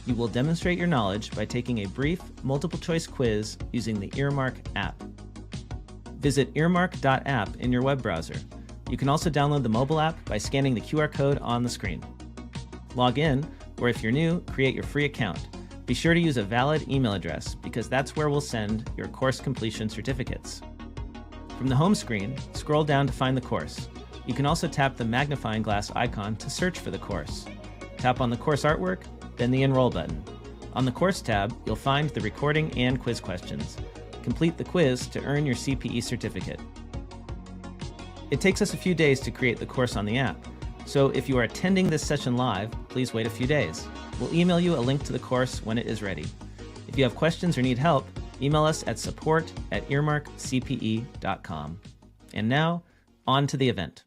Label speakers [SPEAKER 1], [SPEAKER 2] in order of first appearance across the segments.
[SPEAKER 1] You will demonstrate your knowledge by taking a brief multiple-choice quiz using the Earmark app. Visit earmark.app in your web browser. You can also download the mobile app by scanning the QR code on the screen. Log in, or if you're new, create your free account. Be sure to use a valid email address because that's where we'll send your course completion certificates. From the home screen, scroll down to find the course. You can also tap the magnifying glass icon to search for the course. Tap on the course artwork, then the Enroll button. On the Course tab, you'll find the recording and quiz questions. Complete the quiz to earn your CPE certificate. It takes us a few days to create the course on the app, so if you are attending this session live, please wait a few days. We'll email you a link to the course when it is ready. If you have questions or need help, email us at support@earmarkcpe.com. And now, on to the event.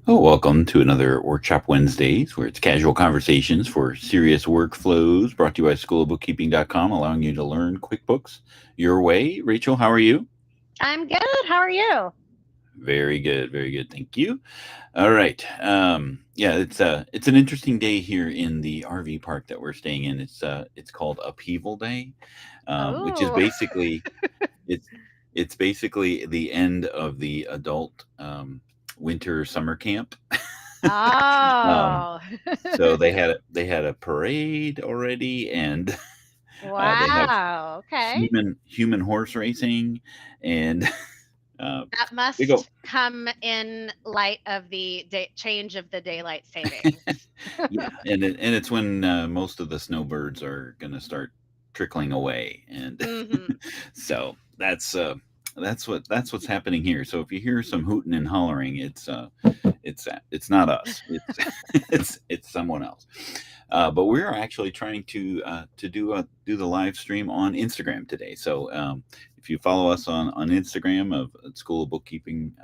[SPEAKER 2] Oh, welcome to another Workshop Wednesdays, where it's casual conversations for serious workflows, brought to you by schoolofbookkeeping.com, allowing you to learn QuickBooks your way. Rachel, how are you?
[SPEAKER 3] I'm good. How are you?
[SPEAKER 2] Very good, very good. Thank you. All right. Yeah, it's an interesting day here in the RV park that we're staying in. It's called Upheaval Day, which is
[SPEAKER 3] Oh,
[SPEAKER 2] basically it's basically the end of the adult winter summer camp. Um,
[SPEAKER 3] oh,
[SPEAKER 2] so they had a parade already, and they have
[SPEAKER 3] wow. Okay.
[SPEAKER 2] human horse racing, and uh,
[SPEAKER 3] That
[SPEAKER 2] we go.
[SPEAKER 3] must come in light of the change of the daylight savings.
[SPEAKER 2] Yeah, and it's when most of the snowbirds are going to start trickling away, and
[SPEAKER 3] hmm
[SPEAKER 2] so that's what's happening here. So if you hear some hooting and hollering, it's not us. It's it's someone else. But we're actually trying to do the live stream on Instagram today. So if you follow us on Instagram of School of Bookkeeping.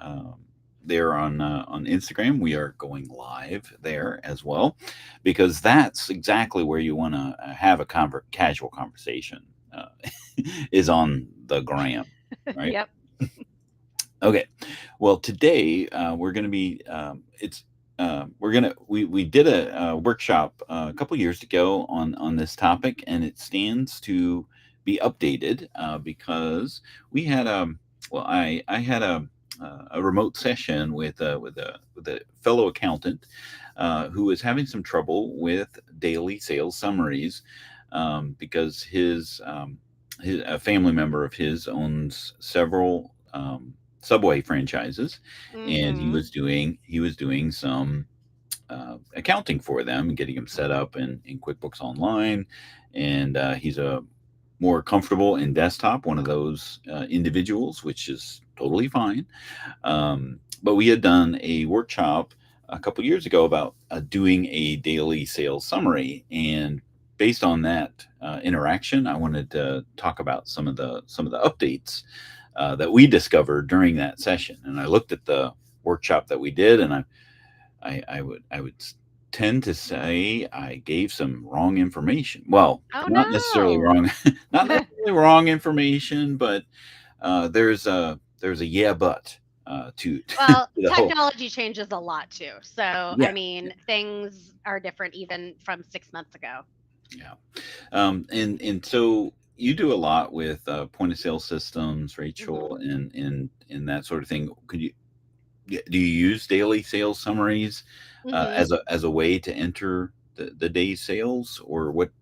[SPEAKER 2] There on Instagram, we are going live there as well, because that's exactly where you want to have a casual conversation, is on the gram, right?
[SPEAKER 3] Yep.
[SPEAKER 2] Okay. Well, today we're going to be. We did a workshop a couple years ago on this topic, and it stands to be updated because we had I had a remote session with a fellow accountant who was having some trouble with daily sales summaries, because a family member of his owns several Subway franchises, and he
[SPEAKER 3] hmm
[SPEAKER 2] was doing some accounting for them and getting them set up in QuickBooks Online, and he's a more comfortable in desktop, one of those individuals, which is totally fine. But we had done a workshop a couple years ago about doing a daily sales summary, and based on that interaction, I wanted to talk about some of the updates that we discovered during that session. And I looked at the workshop that we did, and I would tend to say I gave some wrong information. Well,
[SPEAKER 3] Oh
[SPEAKER 2] not necessarily
[SPEAKER 3] no.
[SPEAKER 2] wrong, not necessarily wrong information, but there's a yeah, but to
[SPEAKER 3] Well,
[SPEAKER 2] the whole.
[SPEAKER 3] technology changes a lot too. So, I
[SPEAKER 2] Yeah,
[SPEAKER 3] mean, things are different even from 6 months ago.
[SPEAKER 2] yeah. And so you do a lot with point of sale systems, Rachel,
[SPEAKER 3] hmm
[SPEAKER 2] and that sort of thing. Do you use daily sales summaries
[SPEAKER 3] hmm
[SPEAKER 2] as a way to enter the day's sales, or what's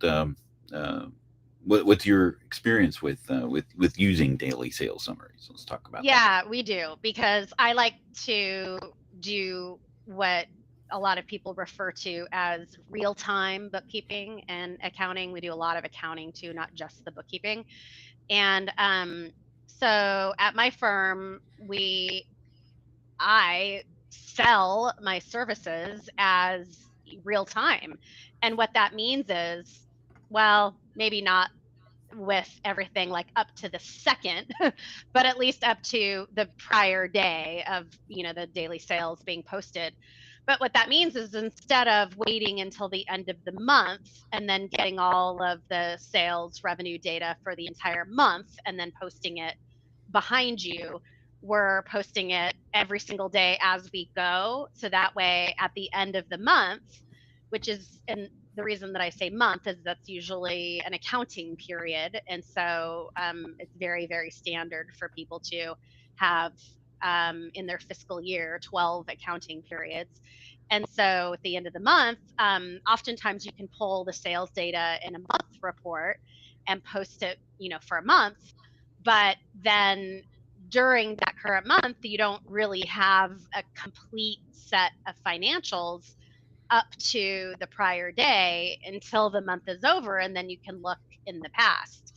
[SPEAKER 2] your experience with using daily sales summaries? Let's talk about that.
[SPEAKER 3] Yeah, we do, because I like to do what a lot of people refer to as real-time bookkeeping and accounting. We do a lot of accounting too, not just the bookkeeping. And so at my firm, I sell my services as real time. And what that means is, well, maybe not with everything like up to the second, but at least up to the prior day of, the daily sales being posted. But what that means is, instead of waiting until the end of the month and then getting all of the sales revenue data for the entire month and then posting it behind you, we're posting it every single day as we go. So that way, at the end of the month, which is, and the reason that I say month is that's usually an accounting period. And so it's very, very standard for people to have in their fiscal year 12 accounting periods. And so at the end of the month, oftentimes you can pull the sales data in a month report and post it, for a month. But then during that current month, you don't really have a complete set of financials up to the prior day until the month is over, and then you can look in the past.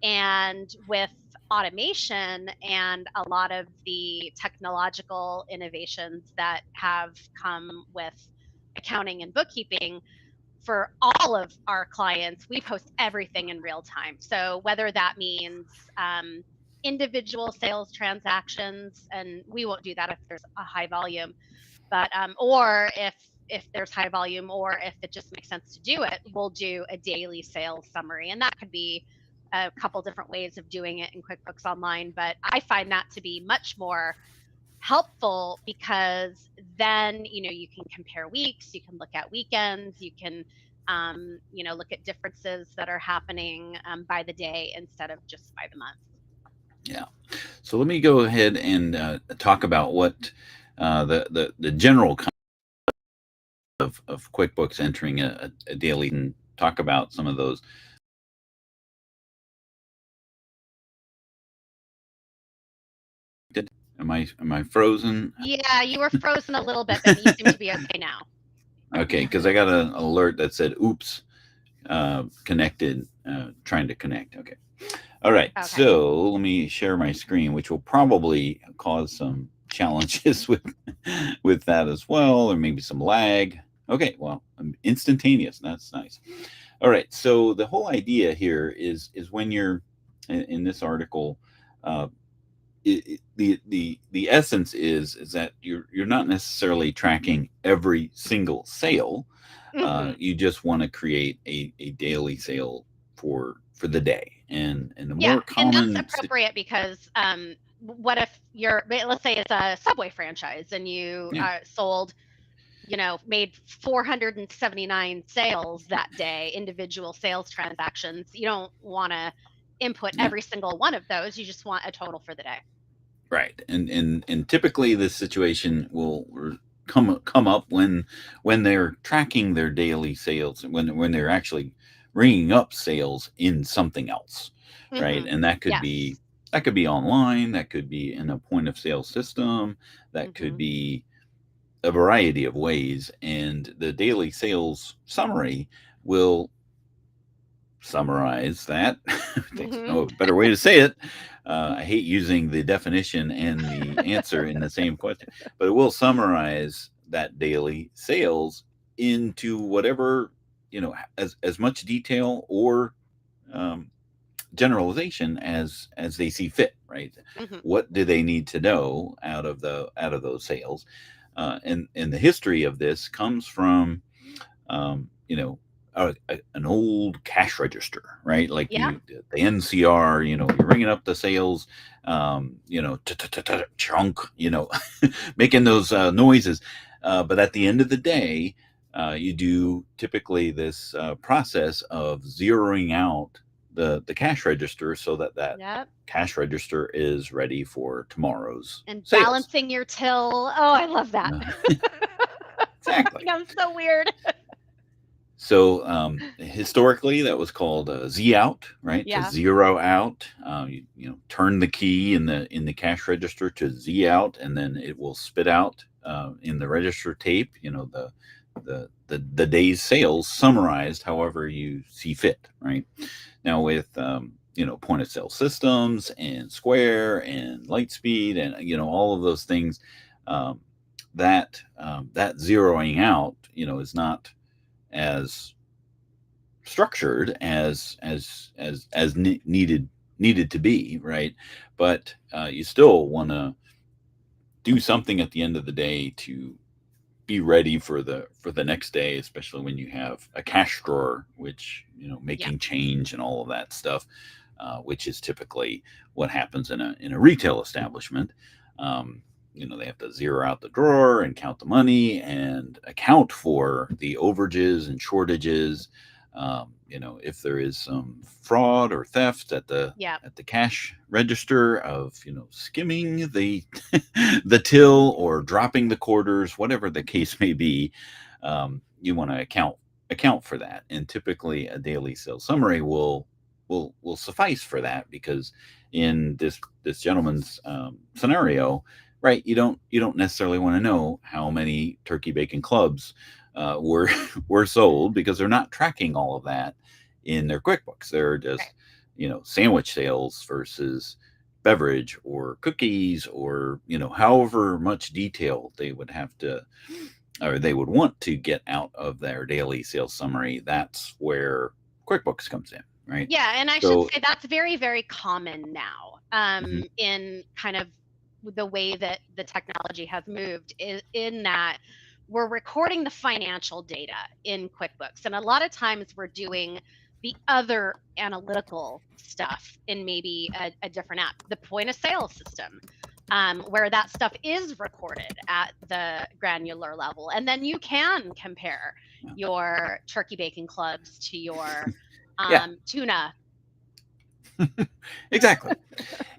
[SPEAKER 3] And with automation and a lot of the technological innovations that have come with accounting and bookkeeping, for all of our clients, we post everything in real time. So whether that means individual sales transactions, and we won't do that if there's a high volume, but or if there's high volume, or if it just makes sense to do it, we'll do a daily sales summary. And that could be a couple different ways of doing it in QuickBooks Online. But I find that to be much more helpful, because then, you can compare weeks, you can look at weekends, you can, look at differences that are happening by the day instead of just by the month.
[SPEAKER 2] Yeah. So let me go ahead and talk about what the general of QuickBooks entering a daily, and talk about some of those. Am I frozen?
[SPEAKER 3] Yeah, you were frozen a little bit, but you seem to be okay now.
[SPEAKER 2] Okay, because I got an alert that said, "Oops, connected, trying to connect." Okay. All right. Okay. So let me share my screen, which will probably cause some challenges with that as well, or maybe some lag. Okay, well, instantaneous. That's nice. All right. So the whole idea here is when you're in this article, the essence is that you're not necessarily tracking every single sale. You just want to create a daily sale for the day, and the more common.
[SPEAKER 3] And that's appropriate, because what if let's say it's a Subway franchise, and you sold, made 479 sales that day, individual sales transactions. You don't want to input every single one of those. You just want a total for the day.
[SPEAKER 2] Right. And typically this situation will come up when they're tracking their daily sales, when they're actually ringing up sales in something else. Right. And that could be online, that could be in a point of sale system, that could be a variety of ways. And the daily sales summary will summarize that. There's no better way to say it. I hate using the definition and the answer in the same question, but it will summarize that daily sales into whatever, as much detail or generalization as they see fit, right? What do they need to know out of those sales? And the history of this comes from, an old cash register, right? Like the NCR, you're ringing up the sales, chunk, making those noises. But at the end of the day, you do typically this process of zeroing out the cash register, so that cash register is ready for tomorrow's
[SPEAKER 3] and
[SPEAKER 2] sales.
[SPEAKER 3] Balancing your till. Oh, I love that.
[SPEAKER 2] Exactly.
[SPEAKER 3] I'm so weird.
[SPEAKER 2] So historically, that was called Z out, right? To
[SPEAKER 3] Yeah.
[SPEAKER 2] zero out. Turn the key in the cash register to Z out, and then it will spit out in the register tape. The day's sales summarized however you see fit, right? Now with point of sale systems and Square and Lightspeed and all of those things, um, that zeroing out is not as structured as needed to be, right? But you still want to do something at the end of the day to be ready for the next day, especially when you have a cash drawer, which
[SPEAKER 3] Yeah.
[SPEAKER 2] making change and all of that stuff, which is typically what happens in a retail establishment. They have to zero out the drawer and count the money and account for the overages and shortages. If there is some fraud or theft at the
[SPEAKER 3] Yeah.
[SPEAKER 2] cash register of skimming the the till or dropping the quarters, whatever the case may be, you want to account for that. And typically, a daily sales summary will suffice for that, because in this gentleman's scenario, right, you don't necessarily want to know how many turkey bacon clubs were were sold, because they're not tracking all of that in their QuickBooks. They're just sandwich sales versus beverage or cookies, or however much detail they would have to, or they would want to get out of their daily sales summary. That's where QuickBooks comes in, right?
[SPEAKER 3] Yeah, and I should say that's very, very common now,
[SPEAKER 2] Mhm.
[SPEAKER 3] in kind of the way that the technology has moved, in that we're recording the financial data in QuickBooks, and a lot of times we're doing the other analytical stuff in maybe a different app, the point of sale system, where that stuff is recorded at the granular level, and then you can compare your turkey bacon clubs to your
[SPEAKER 2] Yeah,
[SPEAKER 3] tuna.
[SPEAKER 2] exactly.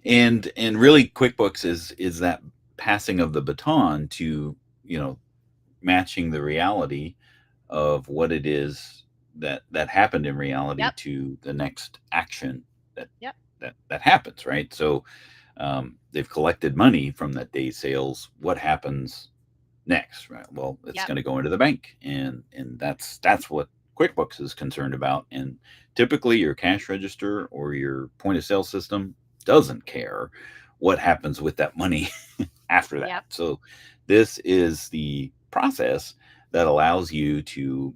[SPEAKER 2] And really, QuickBooks is that passing of the baton to matching the reality of what it is that happened in reality
[SPEAKER 3] Yep.
[SPEAKER 2] to the next action that
[SPEAKER 3] Yep.
[SPEAKER 2] that happens, right? So they've collected money from that day's sales. What happens next, right? Well, it's
[SPEAKER 3] Yep.
[SPEAKER 2] going to go into the bank, and that's what QuickBooks is concerned about. And typically, your cash register or your point of sale system doesn't care what happens with that money after that.
[SPEAKER 3] Yep.
[SPEAKER 2] So this is the process that allows you to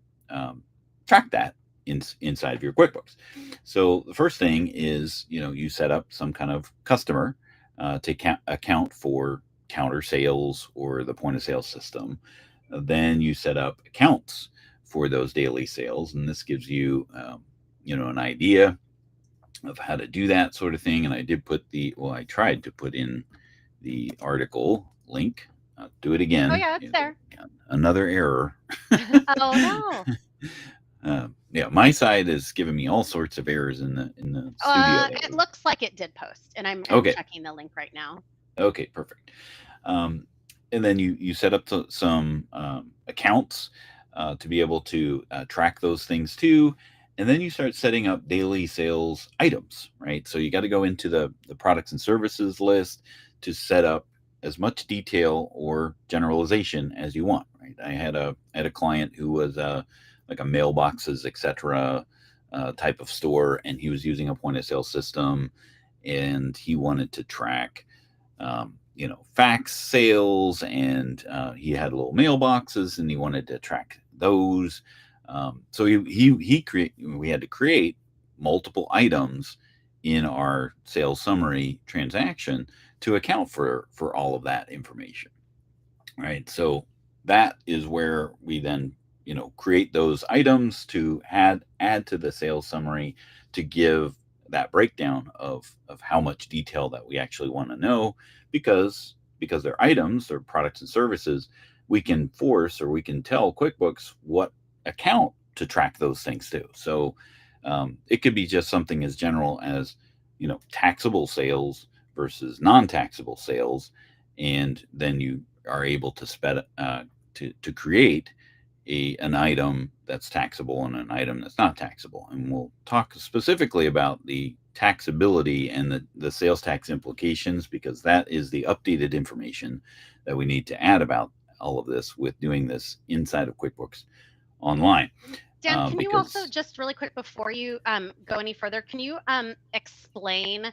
[SPEAKER 2] track that inside of your QuickBooks. So the first thing is, you set up some kind of customer to account for counter sales or the point of sale system. Then you set up accounts for those daily sales, and this gives you, an idea of how to do that sort of thing. And I tried to put in the article link. I'll do it
[SPEAKER 3] Oh
[SPEAKER 2] again.
[SPEAKER 3] yeah, it's there.
[SPEAKER 2] Another error.
[SPEAKER 3] Oh no.
[SPEAKER 2] Yeah, my side is giving me all sorts of errors in the studio there.
[SPEAKER 3] It looks like it did post, and I'm
[SPEAKER 2] Okay.
[SPEAKER 3] checking the link right now.
[SPEAKER 2] Okay, perfect. And then you set up some accounts to be able to track those things too. And then you start setting up daily sales items, right? So you got to go into the products and services list to set up as much detail or generalization as you want, right? I had a client who was like a mailboxes, etc. Type of store, and he was using a point of sale system, and he wanted to track fax sales, and he had little mailboxes, and he wanted to track those. So we had to create multiple items in our sales summary transaction to account for all of that information, right? So that is where we then create those items to add to the sales summary to give that breakdown of how much detail that we actually want to know, because they're items, they're products and services. We can force, or we can tell QuickBooks what account to track those things to. So it could be just something as general as taxable sales versus non-taxable sales, and then you are able to to create an item that's taxable and an item that's not taxable. And we'll talk specifically about the taxability and the sales tax implications, because that is the updated information that we need to add about all of this with doing this inside of QuickBooks Online.
[SPEAKER 3] Dan, can you also, just really quick before you go any further, can you explain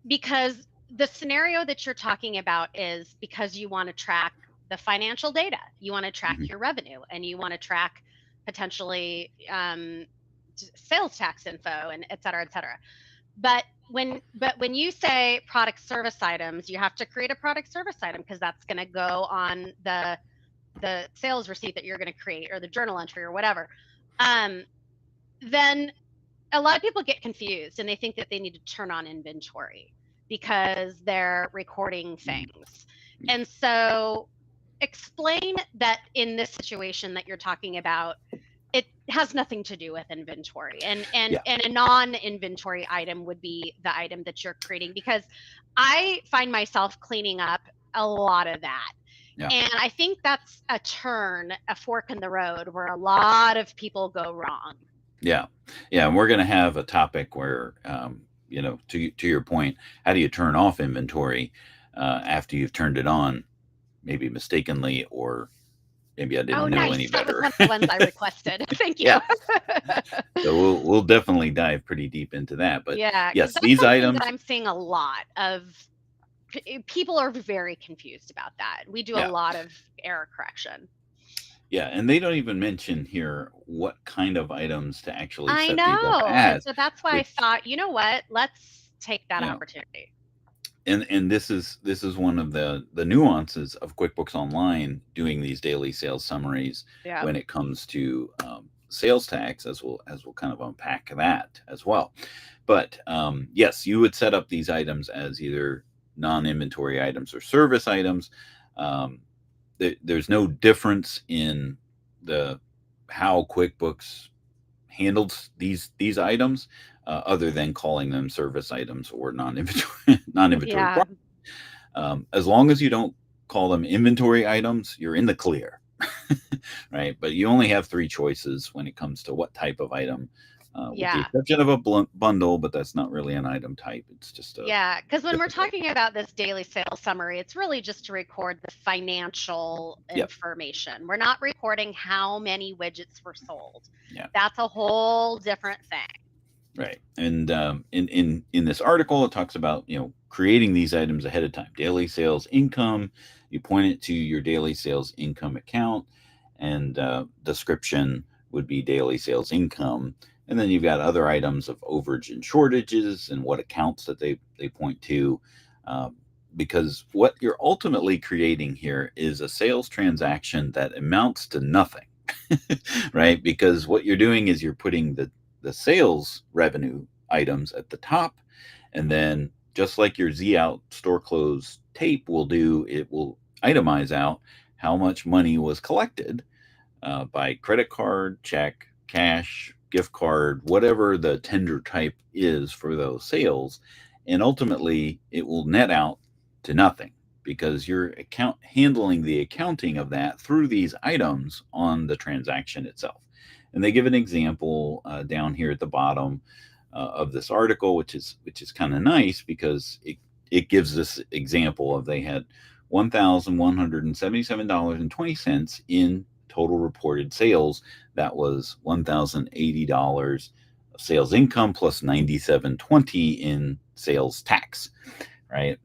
[SPEAKER 3] because the scenario that you're talking about is because you want to track the financial data, you want to track your revenue, and you want to track potentially sales tax info, and et cetera, et cetera. But when you say product service items, you have to create a product service item, because that's going to go on the sales receipt that you're going to create, or the journal entry, or whatever. Then a lot of people get confused, and they think that they need to turn on inventory because they're recording things. And so explain that in this situation that you're talking about, it has nothing to do with inventory, and a non-inventory item would be the item that you're creating, because I find myself cleaning up a lot of that. Yeah. And I think that's a fork in the road where a lot of people go wrong.
[SPEAKER 2] Yeah. And we're going to have a topic where, to your point, how do you turn off inventory after you've turned it on, maybe mistakenly, or maybe I didn't know any better.
[SPEAKER 3] That was one of the ones I requested. Thank you.
[SPEAKER 2] Yeah. So we'll definitely dive pretty deep into that. But
[SPEAKER 3] yeah,
[SPEAKER 2] yes, these items
[SPEAKER 3] that I'm seeing a lot of. People are very confused about that. We do a lot of error correction.
[SPEAKER 2] Yeah, and they don't even mention here what kind of items to actually set these up as.
[SPEAKER 3] And so that's why I thought, you know what, let's take that opportunity.
[SPEAKER 2] And this is one of the nuances of QuickBooks Online doing these daily sales summaries when it comes to sales tax, as we'll kind of unpack that as well. But yes, you would set up these items as either non-inventory items or service items. There's no difference in how QuickBooks handles these items, other than calling them service items or non-inventory. As long as you don't call them inventory items, you're in the clear, right? But you only have 3 choices when it comes to what type of item. With the exception of a bundle, but that's not really an item type. It's just
[SPEAKER 3] because when we're talking about this daily sales summary, it's really just to record the financial information. We're not recording how many widgets were sold. That's a whole different thing.
[SPEAKER 2] Right. And in this article, it talks about creating these items ahead of time. Daily sales income, you point it to your daily sales income account, and description would be daily sales income. And then you've got other items of overage and shortages and what accounts that they point to, because what you're ultimately creating here is a sales transaction that amounts to nothing, right? Because what you're doing is you're putting the sales revenue items at the top, and then just like your Z-Out store close tape will do, it will itemize out how much money was collected by credit card, check, cash, gift card, whatever the tender type is for those sales. And ultimately it will net out to nothing, because you're handling the accounting of that through these items on the transaction itself. And they give an example down here at the bottom of this article, which is kind of nice, because it gives this example of they had $1,177.20 in total reported sales. That was $1,080 sales income plus $97.20 in sales tax, right?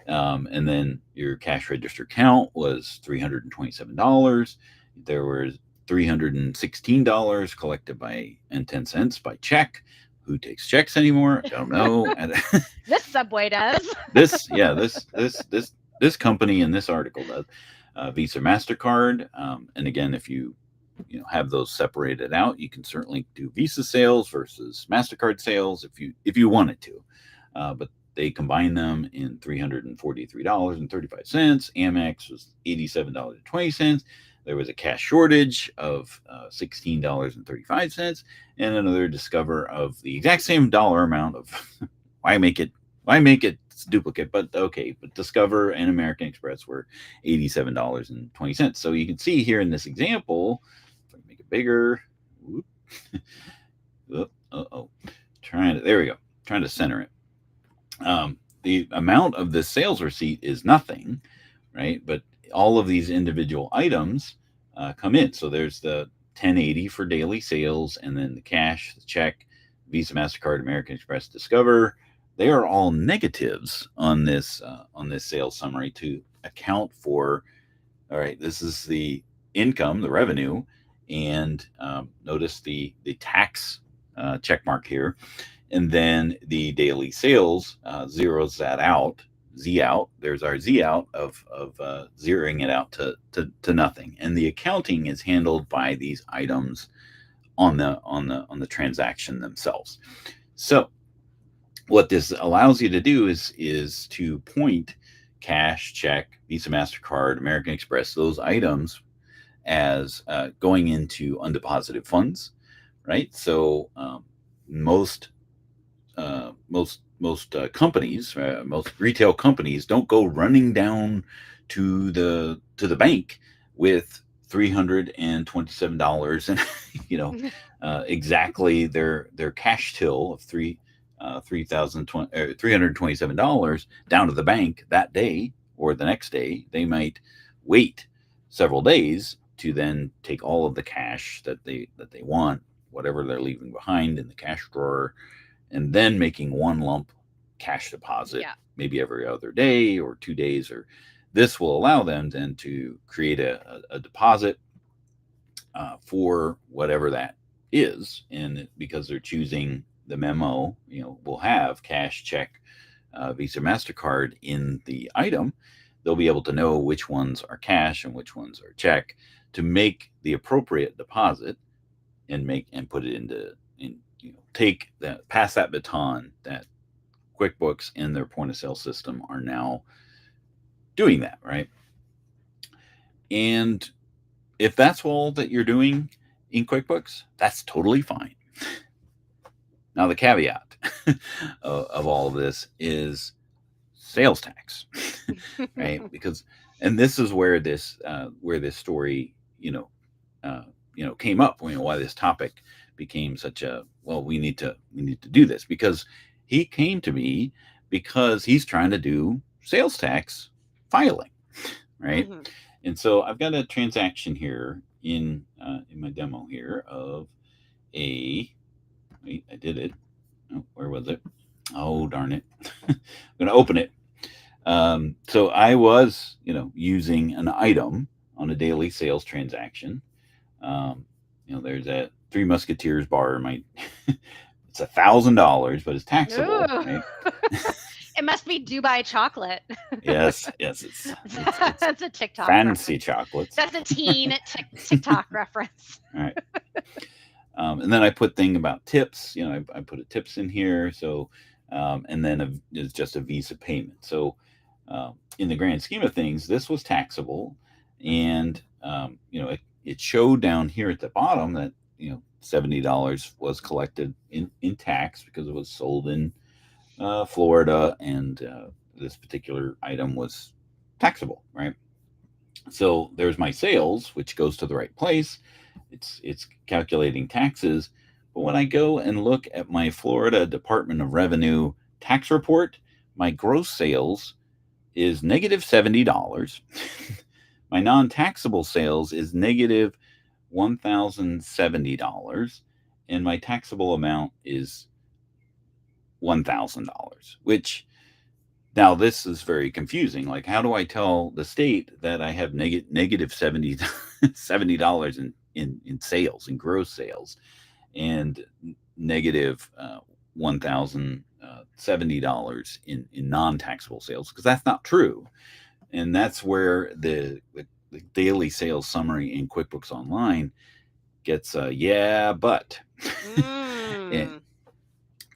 [SPEAKER 2] And then your cash register count was $327. There was $316 collected and 10 cents by check. Who takes checks anymore? I don't know.
[SPEAKER 3] This Subway does.
[SPEAKER 2] This company in this article does. Visa, MasterCard, and again, if you have those separated out, you can certainly do Visa sales versus MasterCard sales if you wanted to, but they combine them in $343.35. Amex was $87.20. There was a cash shortage of $16.35, and another Discover of the exact same dollar amount of why make it I make it duplicate, but okay. But Discover and American Express were $87.20. So you can see here in this example, if I make it bigger, whoop, uh-oh, there we go, trying to center it. The amount of the sales receipt is nothing, right? But all of these individual items come in. So there's the 1080 for daily sales, and then the cash, the check, Visa, MasterCard, American Express, Discover. They are all negatives on this sales summary to account for. All right, this is the income, the revenue, and notice the tax check mark here, and then the daily sales zeroes that out. Z out. There's our Z out of zeroing it out to nothing, and the accounting is handled by these items on the transaction themselves. So what this allows you to do is to point cash, check, Visa, MasterCard, American Express, those items as going into undeposited funds, right? So most companies, most retail companies don't go running down to the bank with $327 and exactly their cash till of $327 down to the bank that day or the next day. They might wait several days to then take all of the cash that they want, whatever they're leaving behind in the cash drawer, and then making one lump cash deposit, maybe every other day or 2 days. Or this will allow them then to create a deposit for whatever that is, and because they're choosing the memo, will have cash, check, Visa, MasterCard in the item. They'll be able to know which ones are cash and which ones are check to make the appropriate deposit and put it take that, pass that baton that QuickBooks and their point of sale system are now doing that, right? And if that's all that you're doing in QuickBooks, that's totally fine. Now, the caveat of all of this is sales tax, right? And this is where this story, came up. Why this topic became such a, well, we need to do this, because he came to me because he's trying to do sales tax filing, right? Mm-hmm. And so I've got a transaction here in my demo here of I did it. Oh, where was it? Oh, darn it. I'm going to open it. So I was, using an item on a daily sales transaction. There's that Three Musketeers bar. It's $1,000, but it's taxable. Right?
[SPEAKER 3] It must be Dubai chocolate.
[SPEAKER 2] Yes, it's
[SPEAKER 3] that's a TikTok
[SPEAKER 2] fancy
[SPEAKER 3] reference.
[SPEAKER 2] chocolates.
[SPEAKER 3] That's a teen TikTok reference.
[SPEAKER 2] All right. And then I put thing about tips. I put a tips in here. So, and then it's just a Visa payment. So, in the grand scheme of things, this was taxable, and it showed down here at the bottom that $70 was collected in tax because it was sold in Florida, and this particular item was taxable, right? So there's my sales, which goes to the right place. It's calculating taxes. But when I go and look at my Florida Department of Revenue tax report, my gross sales is negative $70. My non-taxable sales is negative $1,070, and my taxable amount is $1,000, which, now this is very confusing. Like, how do I tell the state that I have negative $70 in sales, in gross sales, and negative $1,070 in non-taxable sales? Because that's not true. And that's where the daily sales summary in QuickBooks Online gets but and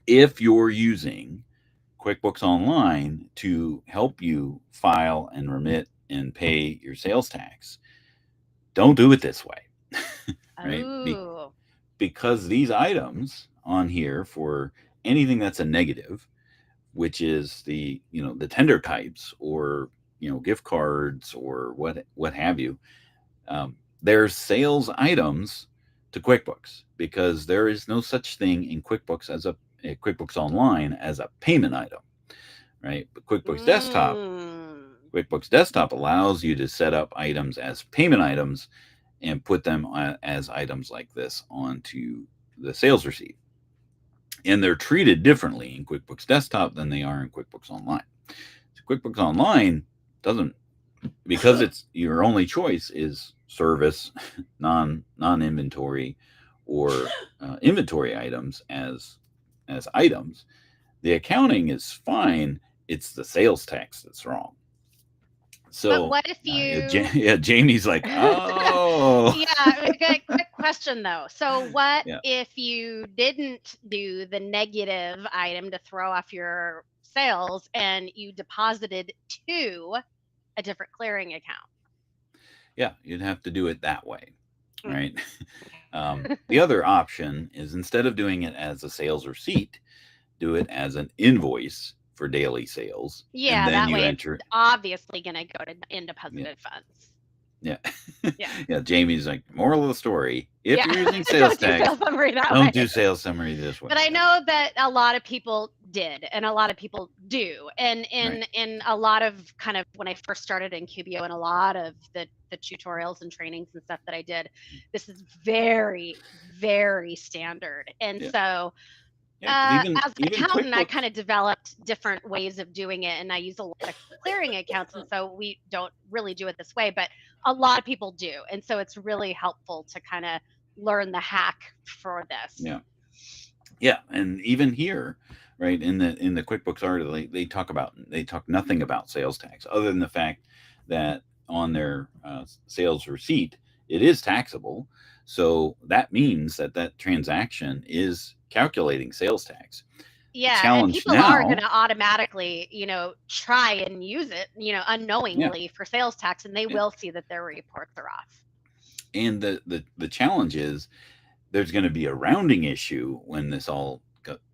[SPEAKER 2] if you're using QuickBooks Online to help you file and remit and pay your sales tax, don't do it this way. Right? Because these items on here, for anything that's a negative, which is the tender types, or gift cards, or what have you. There's sales items to QuickBooks, because there is no such thing in QuickBooks as a QuickBooks Online as a payment item, right? But QuickBooks Desktop allows you to set up items as payment items and put them as items like this onto the sales receipt. And they're treated differently in QuickBooks Desktop than they are in QuickBooks Online. So QuickBooks Online doesn't, because it's your only choice is service, non-inventory, or inventory items as items. The accounting is fine. It's the sales tax that's wrong. So,
[SPEAKER 3] but what if you?
[SPEAKER 2] Jamie's like, oh,
[SPEAKER 3] Yeah. Okay, quick question though. So what
[SPEAKER 2] Yeah.
[SPEAKER 3] if you didn't do the negative item to throw off your sales, and you deposited to a different clearing account?
[SPEAKER 2] Yeah, you'd have to do it that way,
[SPEAKER 3] Mm.
[SPEAKER 2] right? The other option is, instead of doing it as a sales receipt, do it as an invoice for daily sales.
[SPEAKER 3] Yeah,
[SPEAKER 2] and then
[SPEAKER 3] that
[SPEAKER 2] you
[SPEAKER 3] way
[SPEAKER 2] enter.
[SPEAKER 3] it's obviously going to go to in-deposited funds.
[SPEAKER 2] Yeah.
[SPEAKER 3] Yeah.
[SPEAKER 2] Yeah. Jamie's like, moral of the story: if
[SPEAKER 3] Yeah.
[SPEAKER 2] you're using sales
[SPEAKER 3] Don't do
[SPEAKER 2] tax,
[SPEAKER 3] sales summary that
[SPEAKER 2] don't
[SPEAKER 3] way.
[SPEAKER 2] do sales summary this way.
[SPEAKER 3] But I know that a lot of people did, and a lot of people do. And
[SPEAKER 2] Right.
[SPEAKER 3] in a lot of, kind of, when I first started in QBO, and a lot of the tutorials and trainings and stuff that I did, this is very, very standard. And
[SPEAKER 2] Yeah.
[SPEAKER 3] so
[SPEAKER 2] Yeah, 'cause
[SPEAKER 3] as an
[SPEAKER 2] even
[SPEAKER 3] accountant, I
[SPEAKER 2] QuickBooks.
[SPEAKER 3] kind of developed different ways of doing it, and I use a lot of clearing accounts, and so we don't really do it this way, but a lot of people do, and so it's really helpful to kind of learn the hack for this.
[SPEAKER 2] Yeah, and even here, right, in the QuickBooks article, they talk nothing about sales tax, other than the fact that on their sales receipt, it is taxable. So that means that transaction is calculating sales tax.
[SPEAKER 3] Yeah, and
[SPEAKER 2] Challenge
[SPEAKER 3] people are
[SPEAKER 2] now.
[SPEAKER 3] going to automatically, try and use it, unknowingly for sales tax, and they will see that their reports are off.
[SPEAKER 2] And the challenge is, there's going to be a rounding issue when this all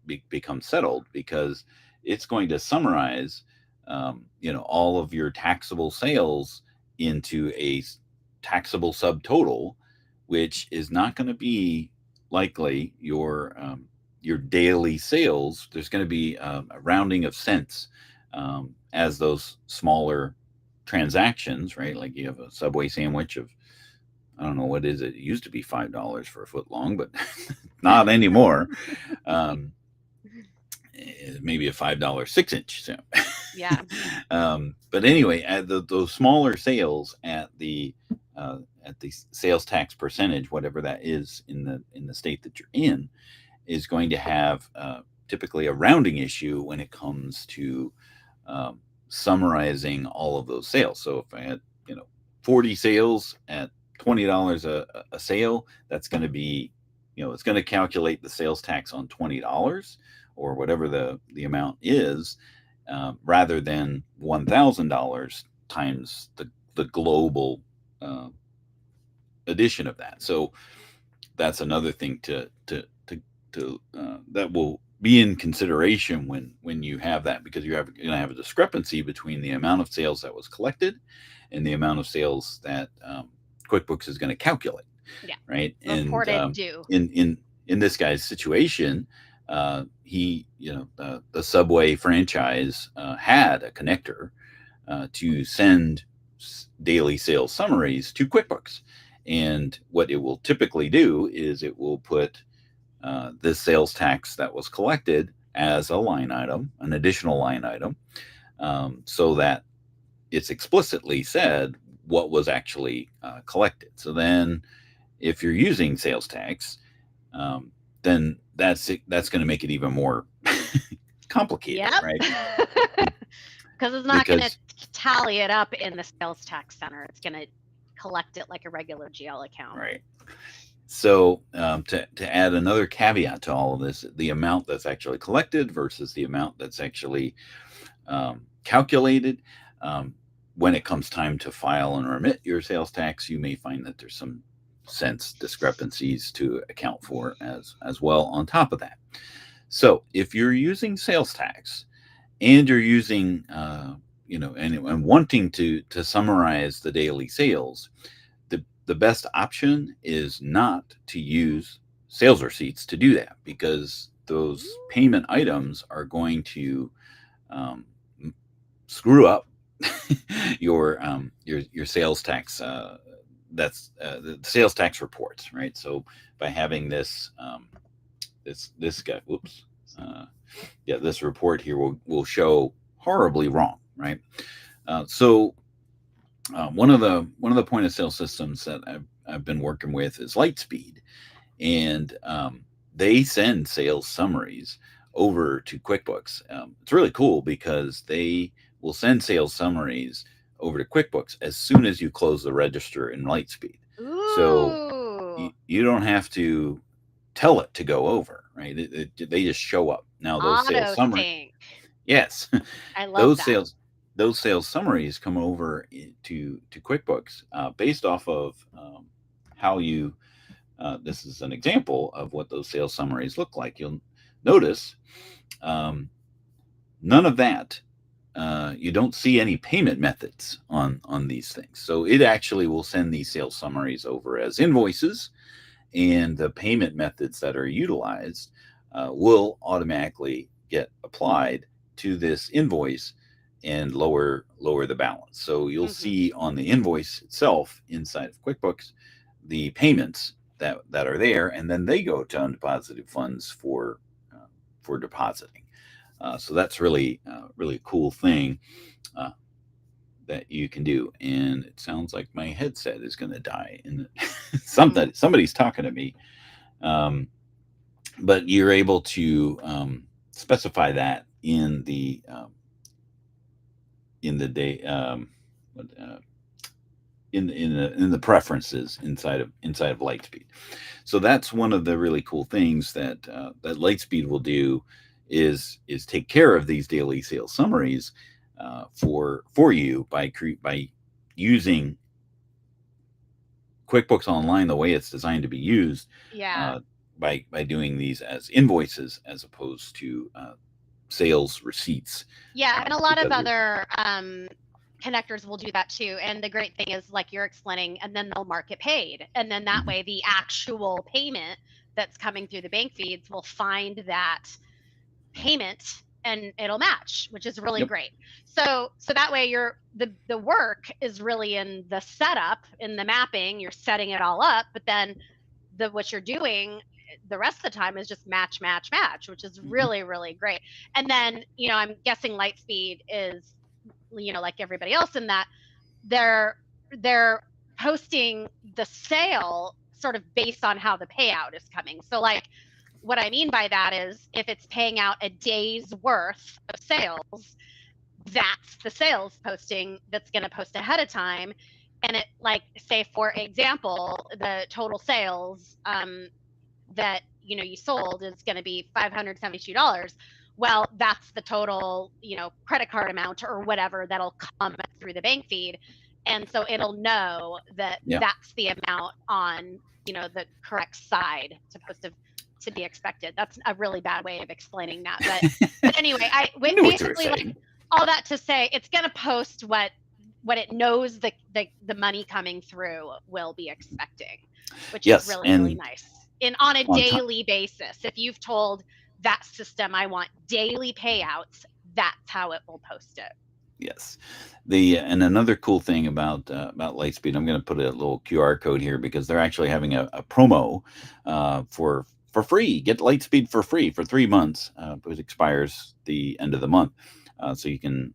[SPEAKER 2] becomes settled, because it's going to summarize, all of your taxable sales into a taxable subtotal, which is not going to be likely your daily sales. There's going to be a rounding of cents as those smaller transactions, right? Like you have a Subway sandwich of, I don't know, what is it? It used to be $5 for a foot long, but not anymore. Maybe a $5 6-inch. So.
[SPEAKER 3] Yeah.
[SPEAKER 2] But anyway, those smaller sales at the sales tax percentage, whatever that is in the state that you're in, is going to have typically a rounding issue when it comes to summarizing all of those sales. So if I had 40 sales at $20 a sale, that's going to be, it's going to calculate the sales tax on $20, or whatever the amount is, rather than $1,000 times the global addition of that. So that's another thing to that will be in consideration when you have that, because you're going to have a discrepancy between the amount of sales that was collected and the amount of sales that QuickBooks is going to calculate.
[SPEAKER 3] Yeah.
[SPEAKER 2] Right.
[SPEAKER 3] Reported due.
[SPEAKER 2] In this guy's situation, he, the Subway franchise had a connector to send daily sales summaries to QuickBooks. And what it will typically do is it will put this sales tax that was collected as a line item, an additional line item, so that it's explicitly said what was actually collected. So then, if you're using sales tax, then that's going to make it even more complicated, right?
[SPEAKER 3] Because it's not going to tally it up in the sales tax center. It's going to collect it like a regular GL account.
[SPEAKER 2] Right. So to add another caveat to all of this, the amount that's actually collected versus the amount that's actually calculated, when it comes time to file and remit your sales tax, you may find that there's some cents discrepancies to account for as well on top of that. So if you're using sales tax and you're using, and wanting to summarize the daily sales, the best option is not to use sales receipts to do that, because those payment items are going to um, screw up your sales tax. That's the sales tax reports, right? So by having this guy, whoops, this report here will show horribly wrong, right? So one of the point of sale systems that I've been working with is Lightspeed, and they send sales summaries over to QuickBooks. It's really cool because they will send sales summaries over to QuickBooks as soon as you close the register in Lightspeed. So
[SPEAKER 3] Ooh,
[SPEAKER 2] you don't have to tell it to go over, right? They just show up. Now those sales
[SPEAKER 3] auto
[SPEAKER 2] summary,
[SPEAKER 3] sync.
[SPEAKER 2] yes,
[SPEAKER 3] I love
[SPEAKER 2] those
[SPEAKER 3] that.
[SPEAKER 2] sales summaries come over to QuickBooks based off of how you. This is an example of what those sales summaries look like. You'll notice none of that. You don't see any payment methods on these things. So it actually will send these sales summaries over as invoices, and the payment methods that are utilized will automatically get applied to this invoice and lower the balance. So you'll
[SPEAKER 3] Hmm.
[SPEAKER 2] see on the invoice itself inside of QuickBooks the payments that are there, and then they go to undeposited funds for depositing. So that's really a cool thing uh, that you can do. And it sounds like my headset is going to die, and somebody's talking to me. Um, but you're able to specify that in the day in the preferences inside of Lightspeed. So that's one of the really cool things that Lightspeed will do is take care of these daily sales summaries for you by using QuickBooks Online the way it's designed to be used,
[SPEAKER 3] Yeah.
[SPEAKER 2] uh, by doing these as invoices as opposed to sales receipts,
[SPEAKER 3] Yeah, and a lot of
[SPEAKER 2] because you're
[SPEAKER 3] other connectors will do that too. And the great thing is, like you're explaining, and then they'll mark it paid. And then that
[SPEAKER 2] Mhm.
[SPEAKER 3] way, the actual payment that's coming through the bank feeds will find that payment and it'll match, which is really
[SPEAKER 2] Yep.
[SPEAKER 3] great. So that way the work is really in the setup, in the mapping, you're setting it all up, but then what you're doing the rest of the time is just match, match, match, which is
[SPEAKER 2] Mhm.
[SPEAKER 3] really, really great. And then, I'm guessing Lightspeed is, like everybody else, in that they're they're posting the sale sort of based on how the payout is coming. So, like, what I mean by that is, if it's paying out a day's worth of sales, that's the sales posting that's going to post ahead of time. And it, like, say for example, the total sales that you sold is going to be $572. Well, that's the total credit card amount or whatever that'll come through the bank feed, and so it'll know that
[SPEAKER 2] Yeah.
[SPEAKER 3] that's the amount on the correct side supposed to be expected. That's a really bad way of explaining that, but anyway,
[SPEAKER 2] I knew what you were
[SPEAKER 3] basically, like,
[SPEAKER 2] saying.
[SPEAKER 3] all that to say, it's going to post what it knows the money coming through will be expecting, which is
[SPEAKER 2] Yes,
[SPEAKER 3] really, really
[SPEAKER 2] and
[SPEAKER 3] nice. And on a
[SPEAKER 2] on top.
[SPEAKER 3] daily basis, if you've told that system, I want daily payouts, that's how it will post it.
[SPEAKER 2] Yes, and another cool thing about Lightspeed, I'm going to put a little QR code here because they're actually having a promo for free. Get Lightspeed for free for 3 months. It expires the end of the month, so you can.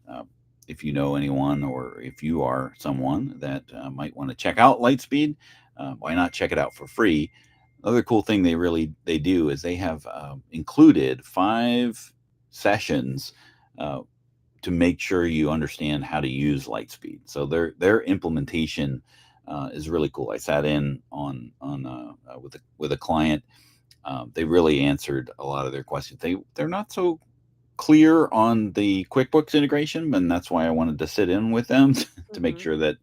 [SPEAKER 2] If you know anyone, or if you are someone that might want to check out Lightspeed, why not check it out for free? Another cool thing they do is they have included 5 sessions to make sure you understand how to use Lightspeed. So their implementation is really cool. I sat in on with a client. They really answered a lot of their questions. They're not so clear on the QuickBooks integration, and that's why I wanted to sit in with them to make
[SPEAKER 3] Mm-hmm.
[SPEAKER 2] sure that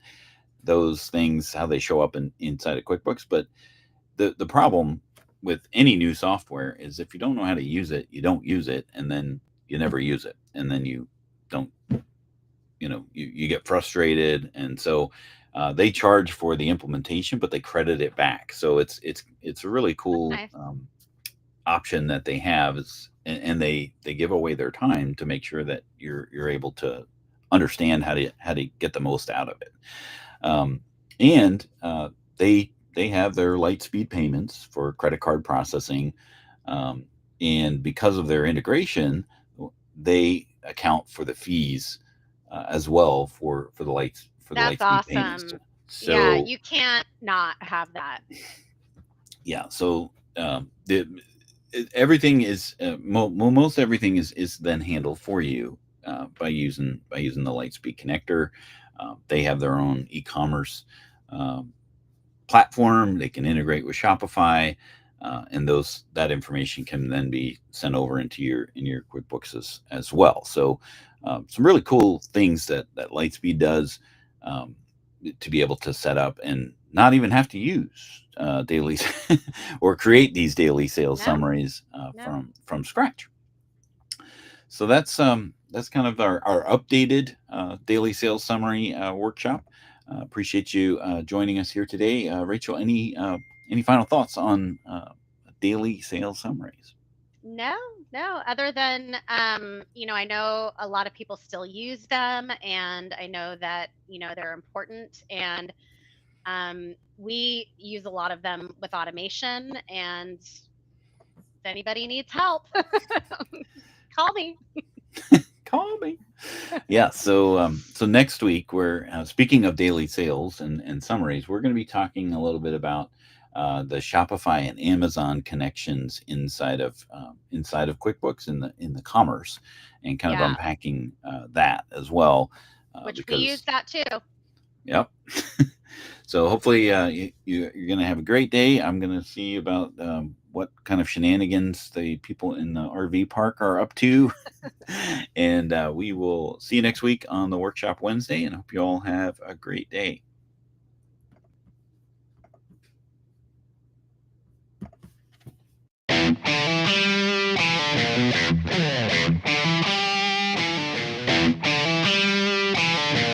[SPEAKER 2] those things, how they show up inside of QuickBooks. But the problem with any new software is if you don't know how to use it, you don't use it, and then you never use it, and then you don't, you get frustrated. And so they charge for the implementation, but they credit it back. So it's a really cool
[SPEAKER 3] Nice.
[SPEAKER 2] option that they have. And they give away their time to make sure that you're able to understand how to get the most out of it. And they have their Lightspeed payments for credit card processing, and because of their integration, they account for the fees as well for the
[SPEAKER 3] That's
[SPEAKER 2] Lightspeed payments.
[SPEAKER 3] awesome. Yeah,
[SPEAKER 2] So
[SPEAKER 3] you can't not have that.
[SPEAKER 2] yeah, so everything is most everything is then handled for you by using the Lightspeed connector. They have their own e-commerce platform. They can integrate with Shopify, and that information can then be sent over into your QuickBooks as well. So some really cool things that Lightspeed does, to be able to set up and not even have to use daily or create these daily sales
[SPEAKER 3] No,
[SPEAKER 2] summaries
[SPEAKER 3] no.
[SPEAKER 2] from scratch. So that's kind of our updated daily sales summary workshop. Appreciate you joining us here today, Rachel. Any final thoughts on daily sales summaries?
[SPEAKER 3] No, no, other than, I know a lot of people still use them, and I know that, they're important, and we use a lot of them with automation, and if anybody needs help, call me.
[SPEAKER 2] Call me. Yeah. So next week, we're speaking of daily sales and summaries. We're going to be talking a little bit about the Shopify and Amazon connections inside of QuickBooks in the commerce, and kind of
[SPEAKER 3] Yeah,
[SPEAKER 2] unpacking that as well.
[SPEAKER 3] which we use
[SPEAKER 2] Because
[SPEAKER 3] that too.
[SPEAKER 2] Yep. So hopefully you're going to have a great day. I'm going to see about what kind of shenanigans the people in the RV park are up to. And we will see you next week on the Workshop Wednesday, and hope you all have a great day.